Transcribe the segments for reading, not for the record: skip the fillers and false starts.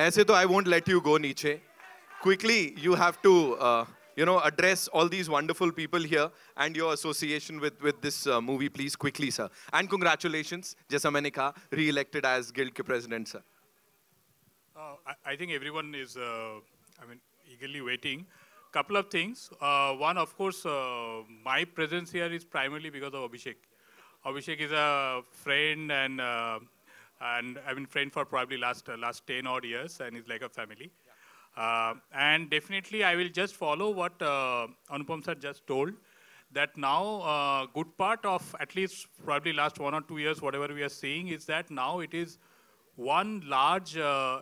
ऐसे तो I won't let you go, Niche. Quickly, you have to, address all these wonderful people here and your association with this movie, please, quickly, sir. And congratulations, जैसा मैंने कहा, re-elected as Guild के president, sir. I think everyone is, eagerly waiting. Couple of things. One, of course, my presence here is primarily because of Abhishek. Abhishek is a friend and I've been friend for probably last 10 odd years, and he's like a family. And definitely, I will just follow what Anupam sir just told. That now, good part of at least probably last 1 or 2 years, whatever we are seeing, is that now it is one large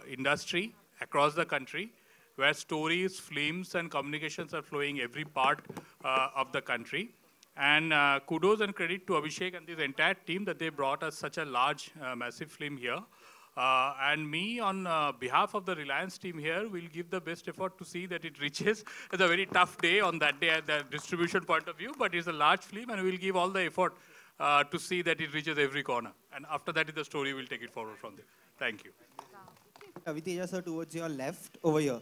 industry across the country where stories, films, and communications are flowing every part of the country. And kudos and credit to Abhishek and this entire team that they brought us such a large, massive film here. And me, on behalf of the Reliance team here, will give the best effort to see that it reaches. It's a very tough day on that day at the distribution point of view, but it's a large film, and we'll give all the effort to see that it reaches every corner. And after that is the story, we'll take it forward from there. Thank you. Kaviteja sir, towards your left, over here.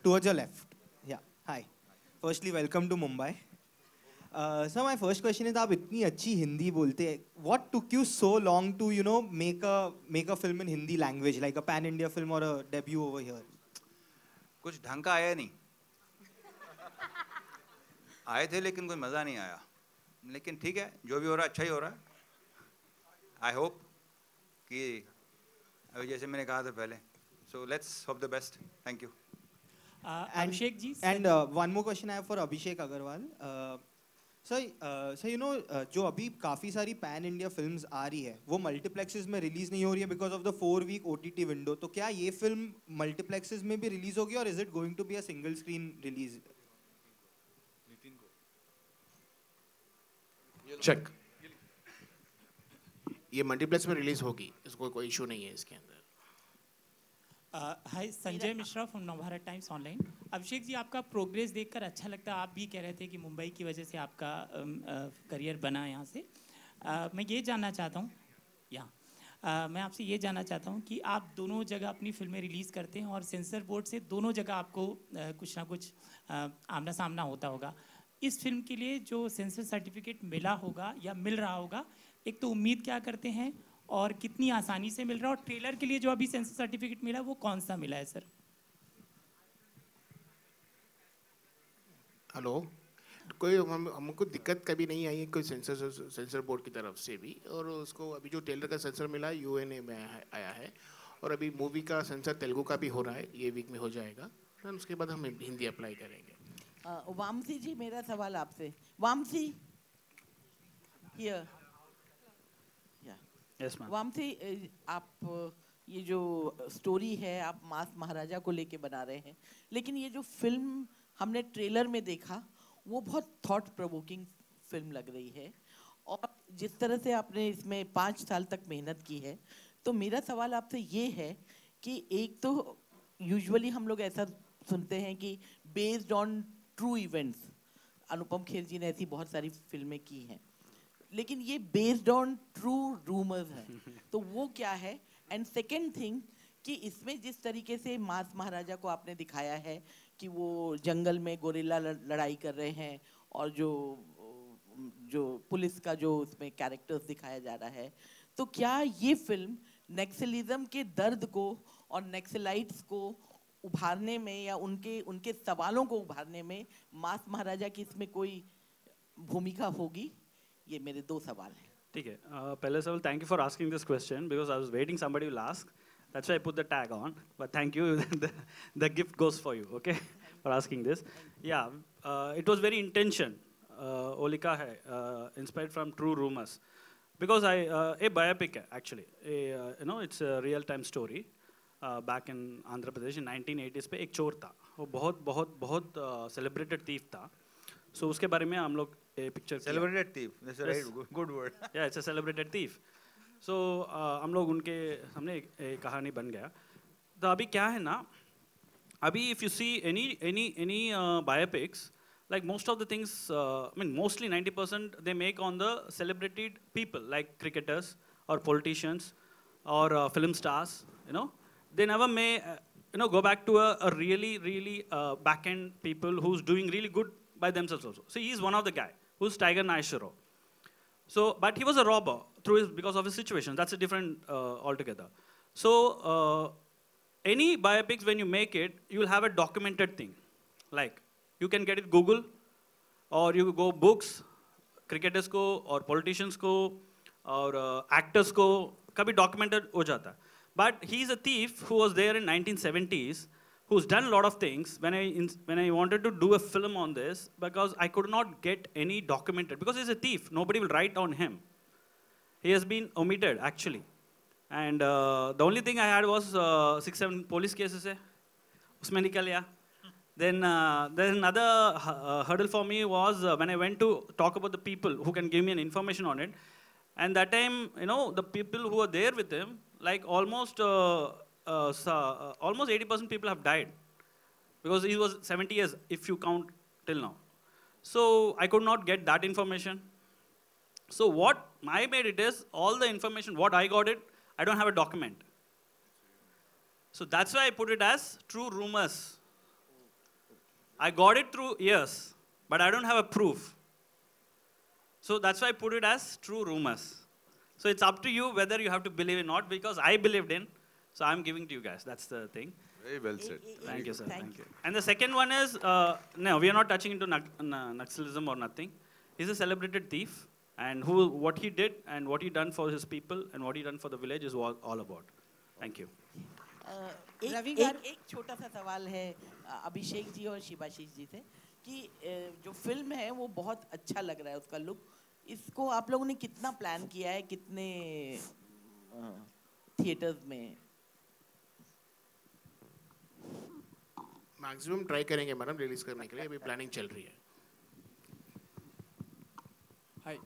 Towards your left. Yeah, hi. Firstly, welcome to Mumbai. So my first question is, आप इतनी अच्छी हिंदी बोलते हैं. What took you so long to, make a film in Hindi language, like a pan-India film or a debut over here? कुछ ढंग का आया नहीं. आए थे लेकिन कोई मज़ा नहीं आया. लेकिन ठीक है, जो भी हो रहा है अच्छा ही हो रहा है. I hope कि अभी जैसे मैंने कहा था पहले. So let's hope the best. Thank you. Abhishek ji. And one more question I have for Abhishek Agarwal. So जो अभी काफ़ी सारी पैन इंडिया फिल्म्स आ रही है, वो मल्टीप्लेक्सेस में रिलीज नहीं हो रही है because of the 4-week OTT window. तो क्या ये फिल्म मल्टीप्लेक्सेस में भी रिलीज होगी और is it going to be a single screen release? Check. ये मल्टीप्लेक्स में रिलीज होगी, इसको कोई इशू नहीं है इसके अंदर. Hi, Sanjay Mishra from Navbharat Times online. Abhishek ji, आपका प्रोग्रेस देखकर अच्छा लगता है. आप भी कह रहे थे कि मुंबई की वजह से आपका करियर बना यहाँ से. मैं ये जानना चाहता हूँ मैं आपसे ये जानना चाहता हूँ कि आप दोनों जगह अपनी फिल्में रिलीज़ करते हैं और सेंसर बोर्ड से दोनों जगह आपको कुछ ना कुछ आमना सामना होता होगा. इस फिल्म के लिए जो सेंसर सर्टिफिकेट मिला होगा या मिल रहा होगा, एक तो उम्मीद क्या करते हैं और कितनी आसानी से मिल रहा है, और ट्रेलर के लिए जो अभी सेंसर सर्टिफिकेट मिला वो कौन सा मिला है सर? हेलो. कोई हमको दिक्कत कभी नहीं आई है कोई सेंसर बोर्ड की तरफ से भी. और उसको अभी जो ट्रेलर का सेंसर मिला UNA में आया है, और अभी मूवी का सेंसर तेलुगु का भी हो रहा है, ये वीक में हो जाएगा. और उसके बाद हम हिंदी अप्लाई करेंगे. वामसी जी, मेरा सवाल आपसे. वामसी, हियर. वामसी, आप ये जो स्टोरी है आप मास महाराजा को लेके बना रहे हैं, लेकिन ये जो फिल्म हमने ट्रेलर में देखा वो बहुत थॉट प्रोवोकिंग फिल्म लग रही है, और जिस तरह से आपने इसमें 5 साल तक मेहनत की है, तो मेरा सवाल आपसे ये है कि एक तो यूजुअली हम लोग ऐसा सुनते हैं कि based on true events, Anupam Kher जी ने ऐसी बहुत सारी फिल्में की हैं, लेकिन ये बेस्ड ऑन ट्रू रूमर्स है, तो वो क्या है? एंड सेकेंड थिंग कि इसमें जिस तरीके से मास महाराजा को आपने दिखाया है कि वो जंगल में गोरिल्ला लड़ाई कर रहे हैं, और जो पुलिस का जो उसमें कैरेक्टर्स दिखाया जा रहा है, तो क्या ये फिल्म नेक्सलिज्म के दर्द को और नेक्सलाइट्स को उभारने में या उनके सवालों को उभारने में मास महाराजा की इसमें कोई भूमिका होगी? ये मेरे 2 सवाल हैं. ठीक है. पहले सवाल, thank you for asking this question because I was waiting somebody will ask. That's why I put the tag on. But thank you. The gift goes for you. Okay, for asking this. Yeah, it was very intention. Olika hai inspired from true rumors, because a biopic hai, actually. It's a real-time story. Back in Andhra Pradesh in 1980s पे एक चोर था. वो बहुत celebrated thief था. So उसके बारे में हम लोग a picture. Celebrated thief. That's a right good word. Yeah, it's a celebrated thief. So हम लोग उनके सामने एक कहानी बन गया. तो अभी क्या है ना, अभी if you see any biopics, like most of the things, mostly 90% they make on the celebrated people like cricketers or politicians or film stars, they never may go back to a really back-end people who's doing really good by themselves also. So he's one of the guy who's Tiger Naishiro. So, but he was a robber because of his situation. That's a different altogether. So any biopics, when you make it, you will have a documented thing. Like you can get it Google, or you go books, cricketers ko, or politicians ko, or actors ko, kabhi documented ho jata. But he's a thief who was there in 1970s, who's done a lot of things. When I wanted to do a film on this, because I could not get any documented, because he's a thief, nobody will write on him. He has been omitted, actually. And the only thing I had was 6-7 police cases. Usme nikal liya. Then there's another hurdle for me was when I went to talk about the people who can give me an information on it. And that time, the people who were there with him, like almost 80% people have died. Because he was 70 years, if you count till now. So I could not get that information. So what I made it is, all the information, what I got it, I don't have a document. So that's why I put it as true rumors. I got it through years, but I don't have a proof. So that's why I put it as true rumors. So it's up to you whether you have to believe it or not, because I believed in, so I'm giving to you guys. That's the thing. Very well said. Thank you, sir. Thank you. And the second one is, no, we are not touching into Naxalism or nothing. He's a celebrated thief, and what he did and what he done for his people and what he done for the village is all about. Thank you. एक छोटा सा सवाल है अभिषेक जी और शिवाशीष जी से कि जो film है वो बहुत अच्छा लग रहा है उसका लुक. इसको आप लोगों ने कितना प्लान किया है, कितने थिएटर्स में? मैक्सिमम ट्राई करेंगे मैडम रिलीज करने के लिए, अभी प्लानिंग चल रही है. Hi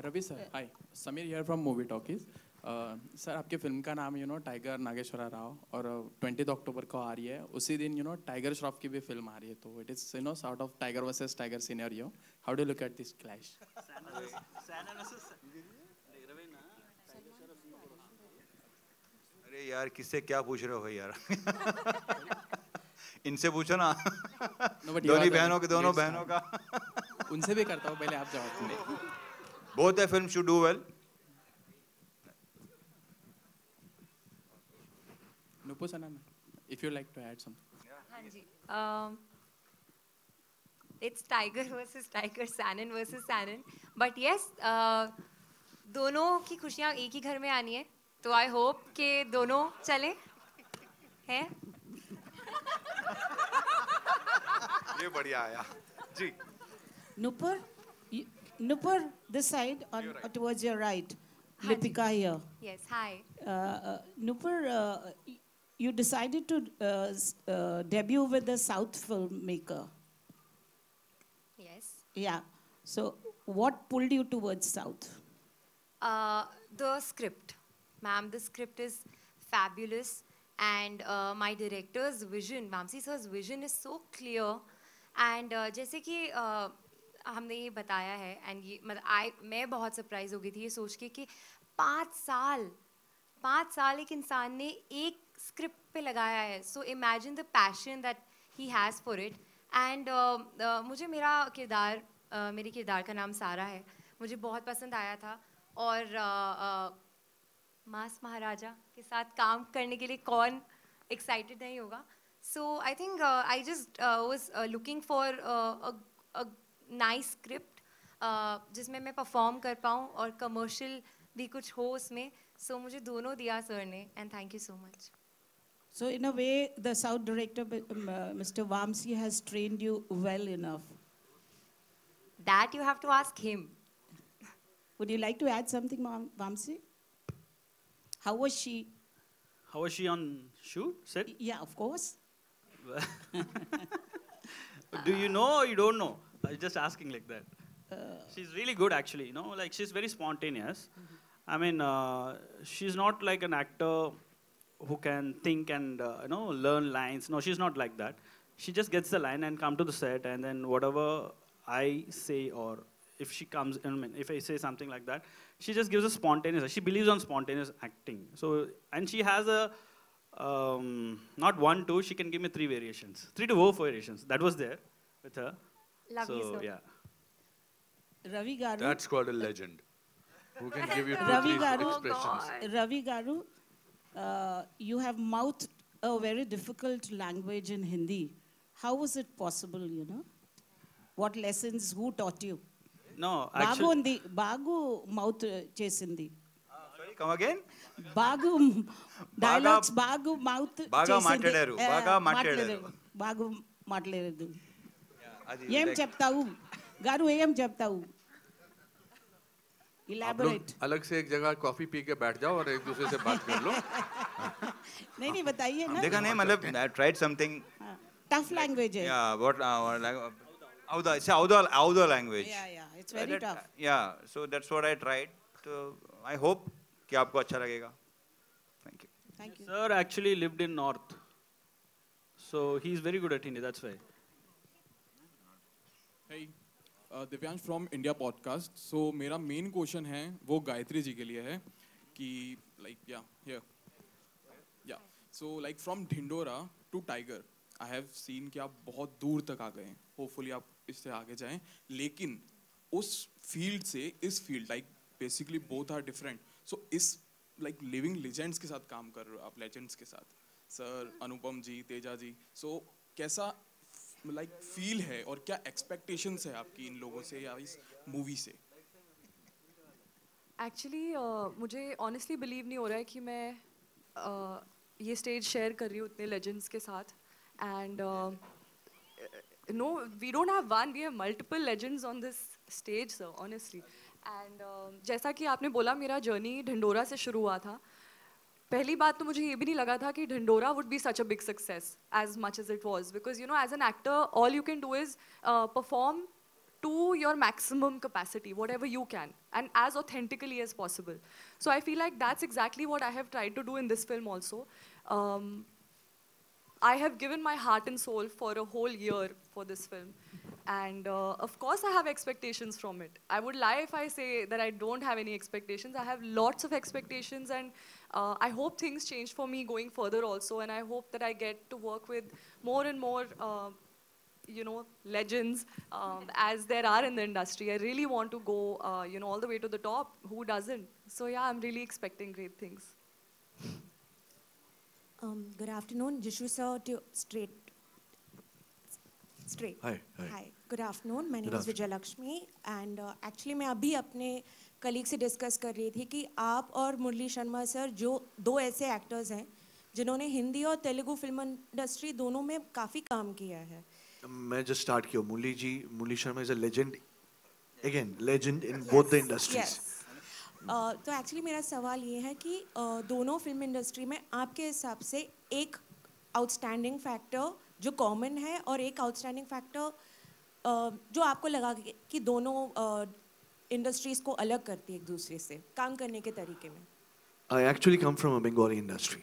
Ravi sir, hi Sameer here from Movie Talkies. Sir आपके फिल्म का नाम टाइगर नागेश्वरा राव और 20 अक्टूबर को आ रही है. उसी दिन टाइगर श्रॉफ की भी फिल्म आ रही है, तो it is sort of tiger versus tiger scenario. How do look at this clash? अरे यार किससे क्या पूछ रहे हो भाई यार? इनसे पूछो ना. दोनों बहनों का. उनसे भी करता हूँ, पहले आप जवाब दो. Both the films should do well. Nupu Sanam, if you like to add something. हाँ जी. It's Tiger versus Tiger, Sanin versus Sanin. But yes, दोनों की खुशियाँ एक ही घर में आनी है. तो I hope कि दोनों चले हैं. ये बढ़िया आया जी. Nupur, this side on right. Towards your right. Lipika here. Yes, hi. Nupur, you decided to debut with a South filmmaker. Yes. Yeah. So, what pulled you towards South? The script. Ma'am, the script is fabulous. And my director's vision, Vamsi sir's vision is so clear. And जैसे कि हमने ये बताया है, and ये मैं बहुत surprise हो गई थी ये सोच के कि 5 साल एक इंसान ने एक स्क्रिप्ट पे लगाया है. So imagine the passion that he has for it. And मुझे मेरे किरदार का नाम सारा है, मुझे बहुत पसंद आया था. और मास महाराजा के साथ काम करने के लिए कौन एक्साइटेड नहीं होगा. So I think I just was looking for a nice script जिसमें मैं परफॉर्म कर पाऊँ और कमर्शियल भी कुछ हो उसमें. सो मुझे दोनों दिया सर ने, and thank you so much. So in a way, the South director, Mr. Vamsi, has trained you well enough. That you have to ask him. Would you like to add something, Vamsi? How was she? How was she on shoot, set? Yeah, of course. Do you know or you don't know? I'm just asking like that. She's really good actually, like she's very spontaneous. I mean, she's not like an actor who can think and, learn lines. No, she's not like that. She just gets the line and come to the set, and then whatever I say, or if she comes, if I say something like that, she just gives a spontaneous, she believes on spontaneous acting. So, and she has Not one, two. She can give me 3 variations. 3 to 4 variations. That was there with her. Lovely, so, sir. yeah. Ravi Garu. That's called a legend. Who can give you two, Ravi three Garu. expressions? Ravi Garu, you have mouthed a very difficult language in Hindi. How was it possible, you know? What lessons, who taught you? No, Bagu actually... undi, Bagu mouth chesindi. Sorry, come again? Bagu, dialogues, Bagu mouth Baga chesindi. మాట్లాడారు బాగా మాట్లాడారు Bagu మాట్లాడలేదు. అది ఏం చెప్తావు గారు ఏం చెప్తావు आप लोग Elaborate. अलग से एक जगह कॉफी पी के बैठ जाओ और एक दूसरे से बात कर लो. नहीं बताइए ना. देखा नहीं मतलब I tried something. Tough language है. Yeah, what Audha language. Yeah, it's very tough. Yeah, so that's what I tried. So I hope कि आपको अच्छा लगेगा. Thank you. Thank you. Sir actually lived in North. So he's very good at Hindi, that's why. Hey, Divyansh from India podcast. So मेरा main question है वो गायत्री जी के लिए है कि लाइक या so like from Dhindora to Tiger I have seen कि आप बहुत दूर तक आ गए हैं. होपफुली आप इससे आगे जाएं, लेकिन उस फील्ड से इस field like basically both are different. So इस लाइक लिविंग लेजेंड्स के साथ काम कर रहे हो आप, लेजेंड्स के साथ, सर अनुपम जी, तेजा जी. सो कैसा लाइक फील है और क्या एक्सपेक्टेशंस है आपकी इन लोगों से या इस मूवी से? एक्चुअली मुझे ऑनेस्टली बिलीव नहीं हो रहा है कि मैं ये स्टेज शेयर कर रही हूँ इतने लेजेंड्स के साथ. And no, we don't have one, we have multiple legends on this stage sir, honestly. And जैसा कि आपने बोला, मेरा जर्नी ढिंडोरा से शुरू हुआ था. पहली बात तो मुझे ये भी नहीं लगा था कि Dhindora would be such a big success as much as it was, because you know as an actor all you can do is perform to your maximum capacity, whatever you can, and as authentically as possible. So I feel like that's exactly what I have tried to do in this film also. I have given my heart and soul for a whole year for this film. And of course I have expectations from it. I would lie if I say that I don't have any expectations. I have lots of expectations, and I hope things change for me going further also, and I hope that I get to work with more and more you know, legends as there are in the industry. I really want to go you know, all the way to the top. Who doesn't? So yeah, I'm really expecting great things. Good afternoon, Jishu sir, to straight. Hi. Hi. Good afternoon. My name is Vijay Lakshmi, and actually मैं अभी अपने colleague से discuss कर रही थी कि आप और मुरली शर्मा सर जो दो ऐसे एक्टर्स हैं जिन्होंने हिंदी और तेलुगु फिल्म इंडस्ट्री दोनों में काफ़ी काम किया है. मैं जस्ट स्टार्ट किया. Murali Sharma is a legend, again legend in both the industries. तो एक्चुअली मेरा सवाल ये है कि दोनों फिल्म इंडस्ट्री में आपके हिसाब से एक आउटस्टैंडिंग फैक्टर जो कॉमन है और एक आउटस्टैंडिंग फैक्टर जो आपको लगा कि दोनों इंडस्ट्रीज को अलग करती है एक दूसरे से काम करने के तरीके में. I actually come from a Bengali industry,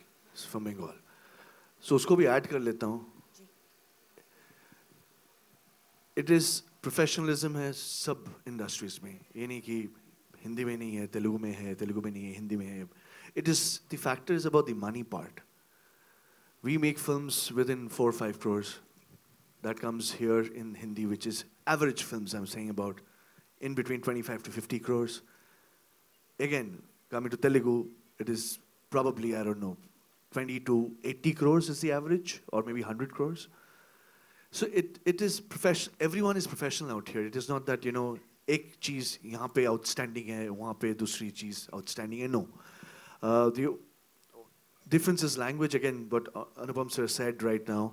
from Bengal, so उसको भी ऐड कर लेता हूँ. इट इज़ प्रोफेशनलिज्म है सब इंडस्ट्रीज में. ये नहीं कि हिंदी में नहीं है, तेलुगु में है, तेलुगु में नहीं है, हिंदी में है. It is the factor is about the money part. We make films with in 4-5 crores. That comes here in Hindi, which is average films I'm saying about, in between 25 to 50 crores. Again, coming to Telugu, it is probably, I don't know, 20 to 80 crores is the average, or maybe 100 crores. So it is professional. Everyone is professional out here. It is not that, you know, एक चीज़ यहाँ पे outstanding है, वहाँ पे दूसरी चीज़ outstanding है. No. The difference is language again, what Anupam sir said right now.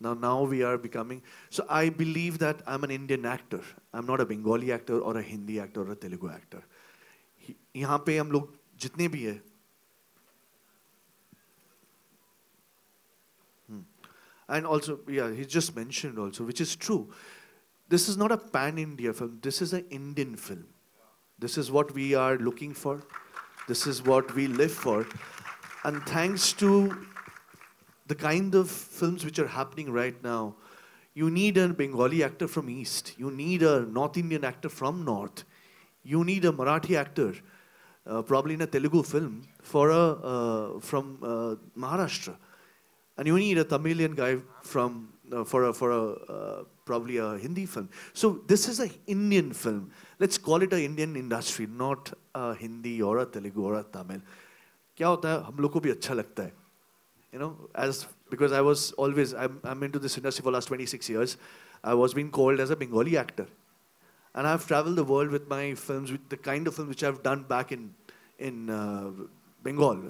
Now we are becoming. So I believe that I'm an Indian actor. I'm not a Bengali actor or a Hindi actor or a Telugu actor. यहाँ पे हम लोग जितने भी हैं. And also, yeah, he just mentioned also, which is true. This is not a pan-India film. This is an Indian film. This is what we are looking for. This is what we live for. And thanks to the kind of films which are happening right now, you need a Bengali actor from East. You need a North Indian actor from North. You need a Marathi actor, probably in a Telugu film, from Maharashtra. and you need a Tamilian guy from for a probably a Hindi film. So this is an Indian film. Let's call it an Indian industry, not a Hindi or a Telugu or a Tamil. क्या होता है हम लोग को भी अच्छा लगता है, you know, as because I was always I'm into this industry for the last 26 years. I was being called as a Bengali actor, and I've traveled the world with my films, with the kind of films which I've done back in Bengal.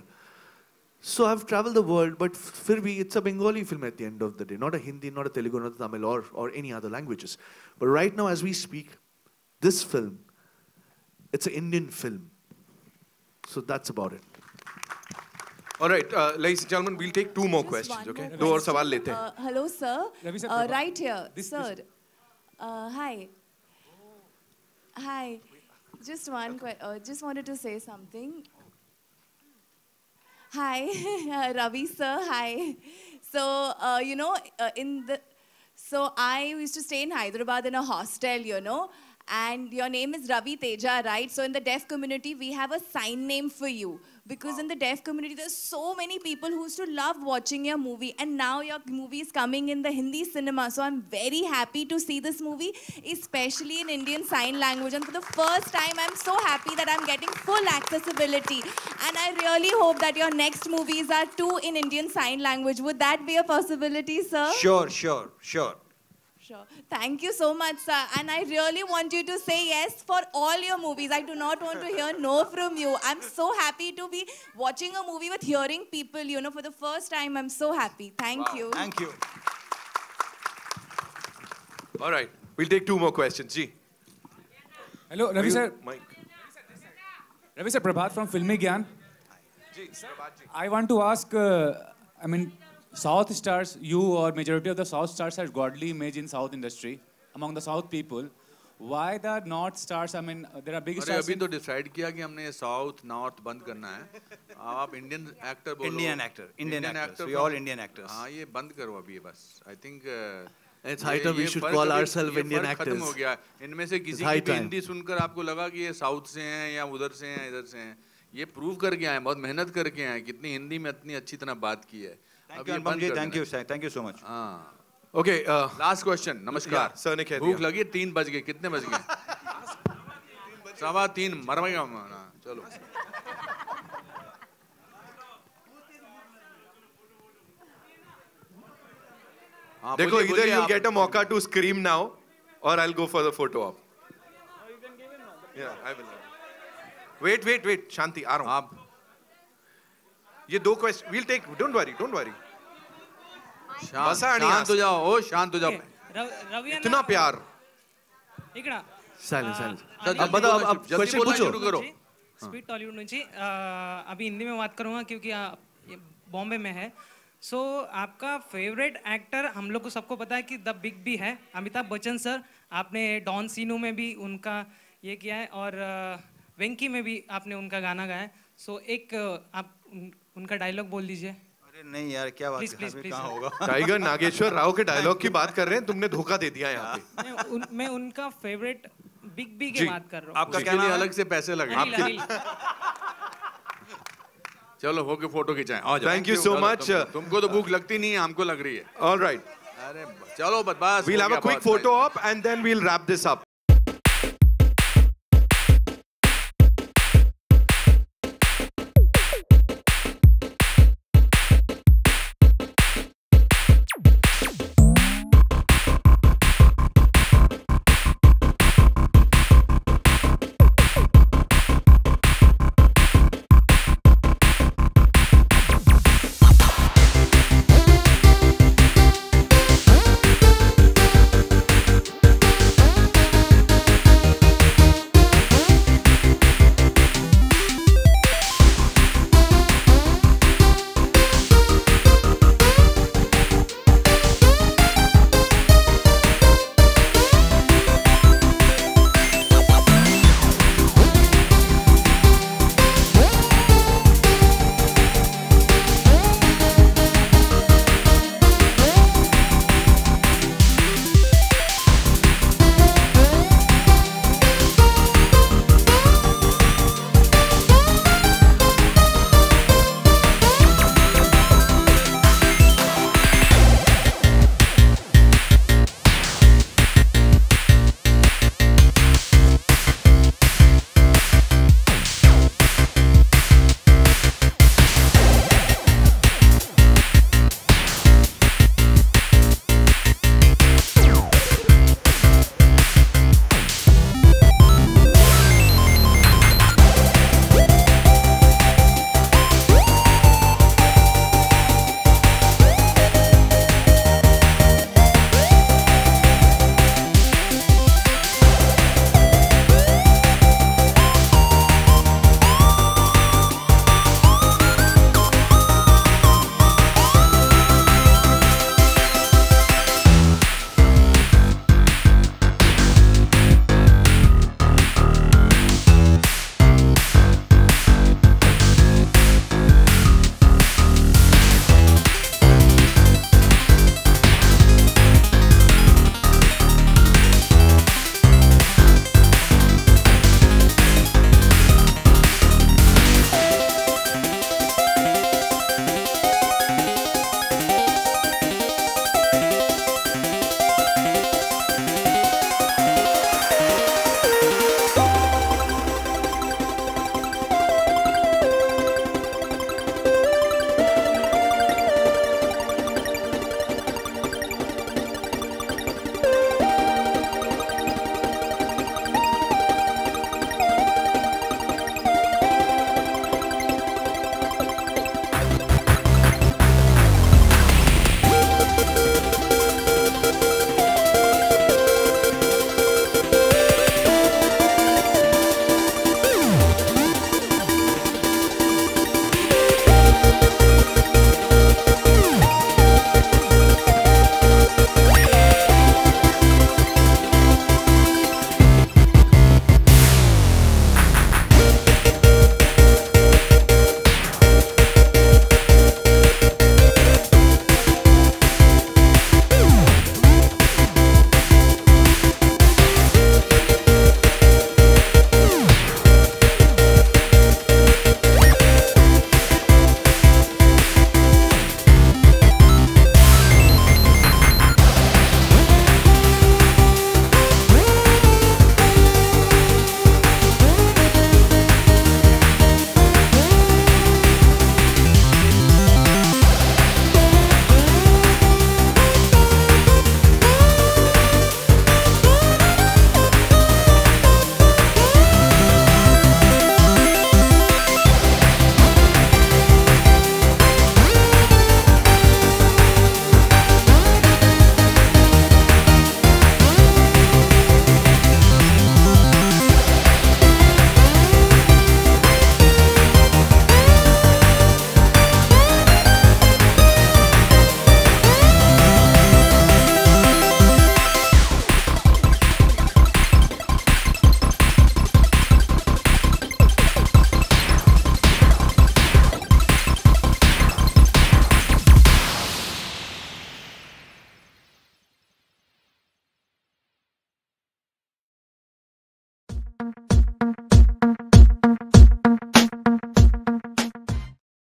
So I've traveled the world, but फिर भी it's a Bengali film at the end of the day, not a Hindi, not a Telugu, not a Tamil or any other languages. But right now, as we speak, this film, it's an Indian film. So that's about it. All right, ladies and gentlemen, we'll take two more questions, okay? दो और सवाल लेते हैं. Hello, sir. Ravi sir, Right here, sir. Hi. Hi. Just one question. Just wanted to say something. Hi, Ravi sir. Hi. So, you know, so I used to stay in Hyderabad in a hostel, you know, and your name is Ravi Teja, right? So in the deaf community, we have a sign name for you. Because in the deaf community, there's so many people who used to love watching your movie. And now your movie is coming in the Hindi cinema. So I'm very happy to see this movie, especially in Indian Sign Language. And for the first time, I'm so happy that I'm getting full accessibility. And I really hope that your next movies are too in Indian Sign Language. Would that be a possibility, sir? Sure. Sure. Thank you so much, sir. And I really want you to say yes for all your movies. I do not want to hear no from you. I'm so happy to be watching a movie with hearing people, you know, for the first time. I'm so happy. Thank you. Thank you. All right, we'll take two more questions. Ji. Hello, Ravi sir. Mike. Ravi sir, Prabhat from Filmi Gyan. I want to ask, I mean, South stars, you or majority of the South stars has godly image in South industry among the South people. Why the North stars? I mean, there are big अरे stars. अभी तो decide किया कि हमने South North बंद करना है. आप Indian actor बोलो. Indian actors. We all Indian actors. हाँ ये बंद करो अभी बस. I think. It's high time we should call ourselves Indian actors. खत्म हो गया. इनमें से किसी की भी हिंदी सुनकर आपको लगा कि ये South से हैं या उधर से हैं इधर से हैं. ये प्रूव करके आए, बहुत मेहनत करके आए, कितनी हिंदी में इतनी अच्छी तरह बात की है. Thank you so much. Okay, last question. नमस्कार. Sir ने कह दिया. भूख लगी 3 बज गए. कितने बज गए? 3:15 मर गया. चलो. देखो, either you'll get a mauka to scream now, or I'll go for the photo op. Yeah, I will. Wait, Shanti, आ रहा हूँ. आप. ये दो question, we'll take. Don't worry. शांत हो जाओ. ओ शांत हो जाओ. इतना प्यार. इकड़ा. Silence. अब बताओ, अब question पूछो. स्पीड टॉलीवुड నుంచి अभी हिंदी में बात करूँगा क्योंकि बॉम्बे में है. सो आपका फेवरेट एक्टर हम लोग को सबको पता है कि द बिग बी है अमिताभ बच्चन सर. आपने डॉन सीनू में भी उनका ये किया है और वेंकी में भी आपने उनका गाना गाया है. सो एक आप उनका डायलॉग बोल दीजिए. अरे नहीं यार, क्या बात है, अभी कहाँ होगा. टाइगर नागेश्वर राव के डायलॉग की बात कर रहे हैं, तुमने धोखा दे दिया यहाँ पे. मैं उनका फेवरेट बिग बी की बात कर रहा हूँ. आपका क्या नाम? अलग से पैसे लगे. चलो होके photo खिंचाएं. Thank you so much. तुमको तो भूख लगती नहीं है, हमको लग रही है. All right. अरे चलो बस. We'll have a quick photo op and then we'll wrap this up.